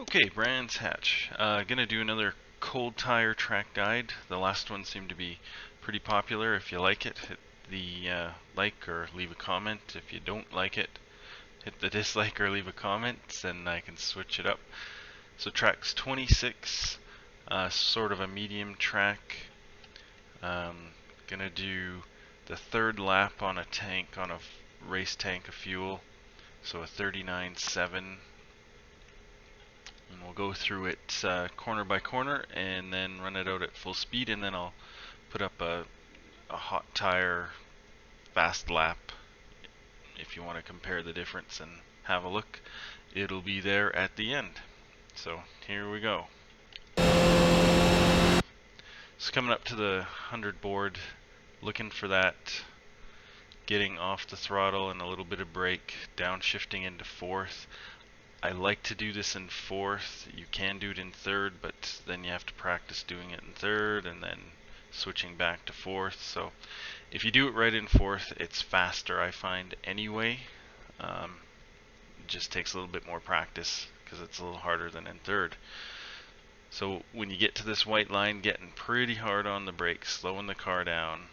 Okay, Brands Hatch. Gonna do another cold tire track guide. The last one seemed to be pretty popular. If you like it, hit the like or leave a comment. If you don't like it, hit the dislike or leave a comment, and I can switch it up. So track's 26, sort of a medium track. Gonna do the third lap on a tank, on a race tank of fuel. So a 39.7. And we'll go through it corner by corner and then run it out at full speed, and then I'll put up a hot tire fast lap if you want to compare the difference and have a look. It'll be there at the end. So here we go. So coming up to the 100 board, looking for that, getting off the throttle and a little bit of brake, downshifting into fourth. I like to do this in fourth. You can do it in third, but then you have to practice doing it in third and then switching back to fourth. So if you do it right in fourth, it's faster, I find, anyway. It just takes a little bit more practice because it's a little harder than in third. So when you get to this white line, getting pretty hard on the brakes, slowing the car down,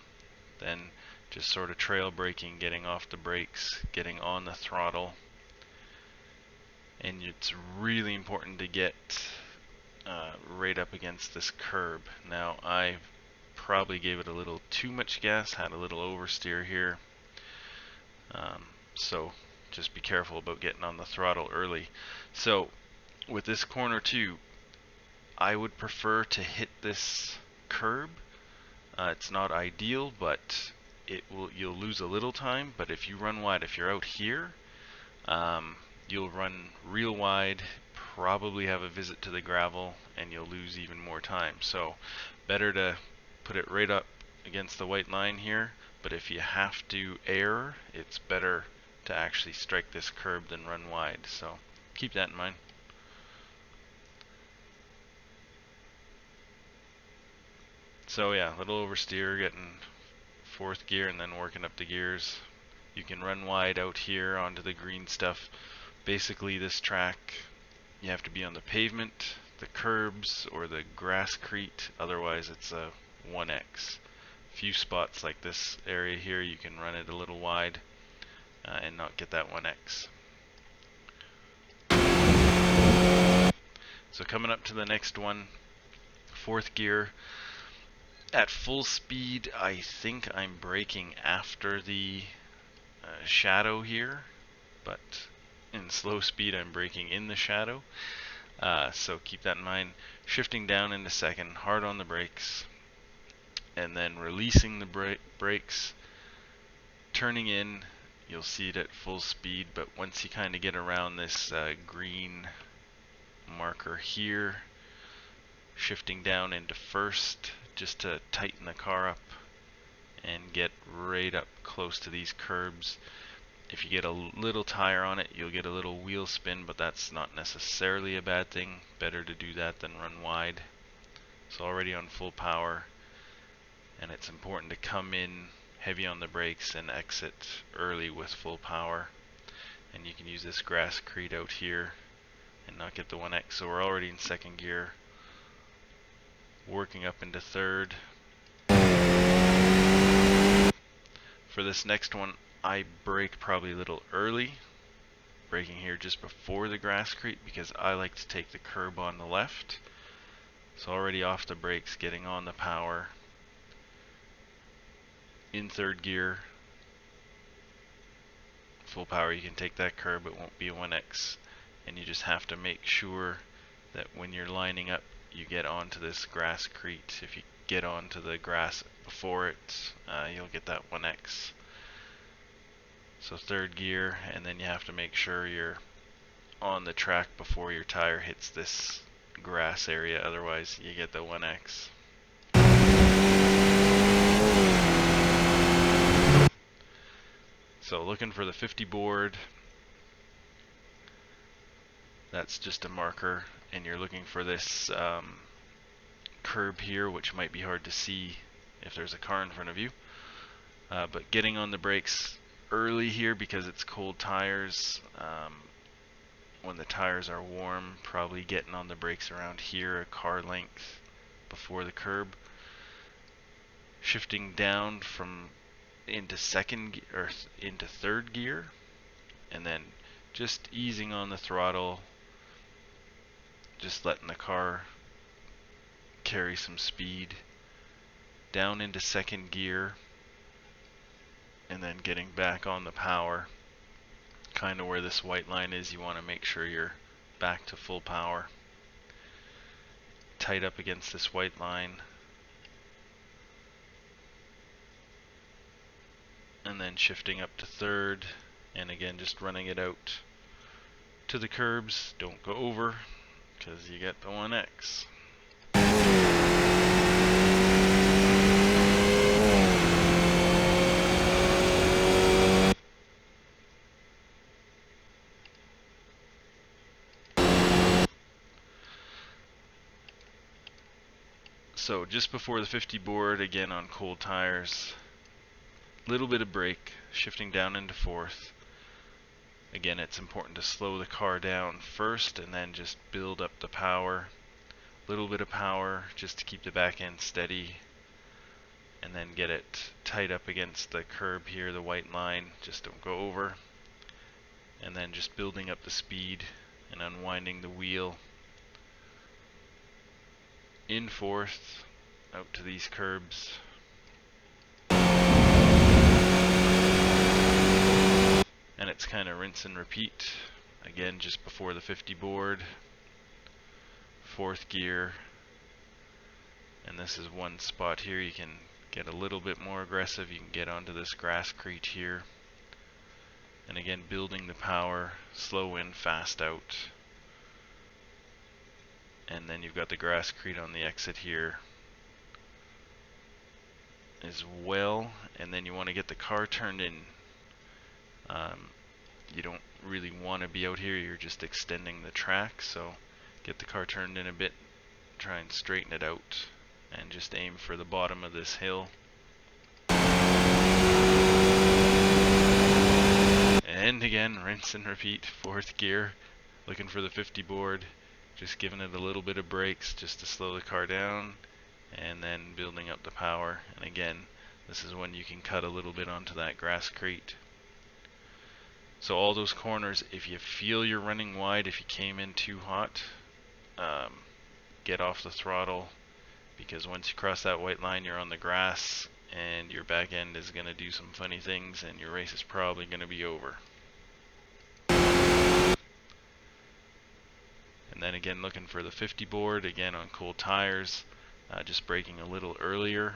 then just sort of trail braking, getting off the brakes, getting on the throttle. And it's really important to get right up against this curb. Now I probably gave it a little too much gas, had a little oversteer here. So just be careful about getting on the throttle early. So with this corner too, I would prefer to hit this curb. It's not ideal, but you'll lose a little time. But if you run wide, if you're out here, you'll run real wide, probably have a visit to the gravel, and you'll lose even more time. So better to put it right up against the white line here, but if you have to err, it's better to actually strike this curb than run wide. So keep that in mind. So yeah, little oversteer, getting fourth gear and then working up the gears. You can run wide out here onto the green stuff. Basically this track, you have to be on the pavement, the curbs, or the grasscrete, otherwise it's a 1x. Few spots like this area here, you can run it a little wide and not get that 1x. So coming up to the next one, fourth gear. At full speed, I think I'm braking after the shadow here, but in slow speed I'm braking in the shadow. So keep that in mind. Shifting down into second, hard on the brakes, and then releasing the brakes, turning in. You'll see it at full speed, but once you kind of get around this green marker here, shifting down into first just to tighten the car up and get right up close to these curbs. If you get a little tire on it, you'll get a little wheel spin, but that's not necessarily a bad thing. Better to do that than run wide. So already on full power, and it's important to come in heavy on the brakes and exit early with full power. And you can use this grasscrete out here and not get the 1x. So we're already in second gear, working up into third. For this next one, I brake probably a little early, braking here just before the grasscrete because I like to take the curb on the left. So already off the brakes, getting on the power, in third gear, full power. You can take that curb, it won't be a 1x, and you just have to make sure that when you're lining up, you get onto this grasscrete. If you get onto the grass before it, you'll get that 1x. So third gear, and then you have to make sure you're on the track before your tire hits this grass area, otherwise you get the 1x. So looking for the 50 board, that's just a marker, and you're looking for this curb here, which might be hard to see if there's a car in front of you, but getting on the brakes early here because it's cold tires, when the tires are warm, probably getting on the brakes around here, a car length before the curb. Shifting down from into into third gear, and then just easing on the throttle, just letting the car carry some speed. Down into second gear, and then getting back on the power. Kind of where this white line is, you want to make sure you're back to full power. Tight up against this white line. And then shifting up to third, and again just running it out to the curbs. Don't go over, because you get the 1X. So just before the 50 board, again on cold tires, little bit of brake, shifting down into fourth. Again, it's important to slow the car down first and then just build up the power. Little bit of power just to keep the back end steady, and then get it tight up against the curb here, the white line, just don't go over. And then just building up the speed and unwinding the wheel. In fourth, out to these curbs. And it's kind of rinse and repeat. Again, just before the 50 board. Fourth gear. And this is one spot here you can get a little bit more aggressive. You can get onto this grasscrete here. And again, building the power, slow in, fast out. And then you've got the grasscrete on the exit here as well. And then you want to get the car turned in. You don't really want to be out here, you're just extending the track, so get the car turned in a bit, try and straighten it out, and just aim for the bottom of this hill. And again, rinse and repeat, fourth gear, looking for the 50 board, just giving it a little bit of brakes just to slow the car down, and then building up the power. And again, this is when you can cut a little bit onto that grasscrete. So all those corners, if you feel you're running wide, if you came in too hot, get off the throttle, because once you cross that white line, you're on the grass, and your back end is going to do some funny things, and your race is probably going to be over. And then again, looking for the 50 board, again on cold tires, just braking a little earlier,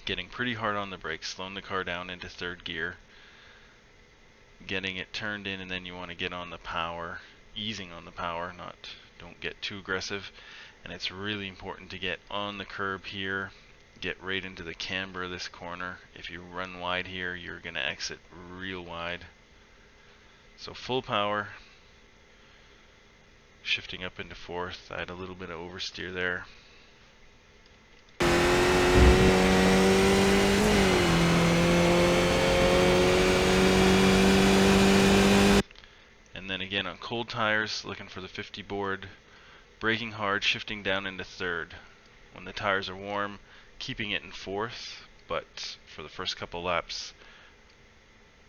getting pretty hard on the brakes, slowing the car down into third gear, getting it turned in, and then you want to get on the power, easing on the power, don't get too aggressive. And it's really important to get on the curb here, get right into the camber of this corner. If you run wide here, you're going to exit real wide. So full power, shifting up into fourth. I had a little bit of oversteer there. And then again on cold tires, looking for the 50 board, braking hard, shifting down into third. When the tires are warm, keeping it in fourth, but for the first couple laps,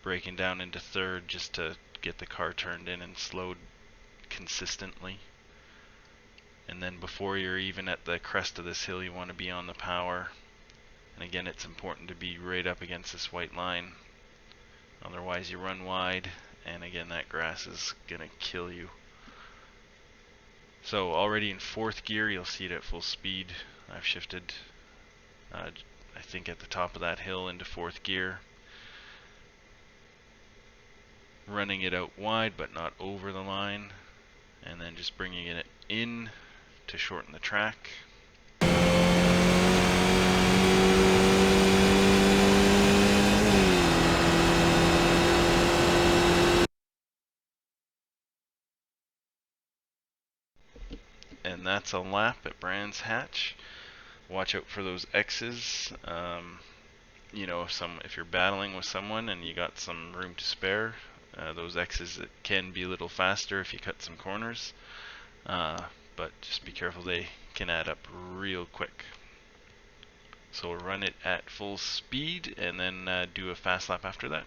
braking down into third just to get the car turned in and slowed consistently. And then before you're even at the crest of this hill, you want to be on the power. And again, it's important to be right up against this white line. Otherwise you run wide, and again, that grass is gonna kill you. So already in fourth gear, you'll see it at full speed. I've shifted, I think at the top of that hill into fourth gear. Running it out wide, but not over the line. And then just bringing it in to shorten the track. And that's a lap at Brands Hatch. Watch out for those X's. You know, if you're battling with someone and you got some room to spare, Those X's can be a little faster if you cut some corners, but just be careful, they can add up real quick. So we'll run it at full speed and then do a fast lap after that.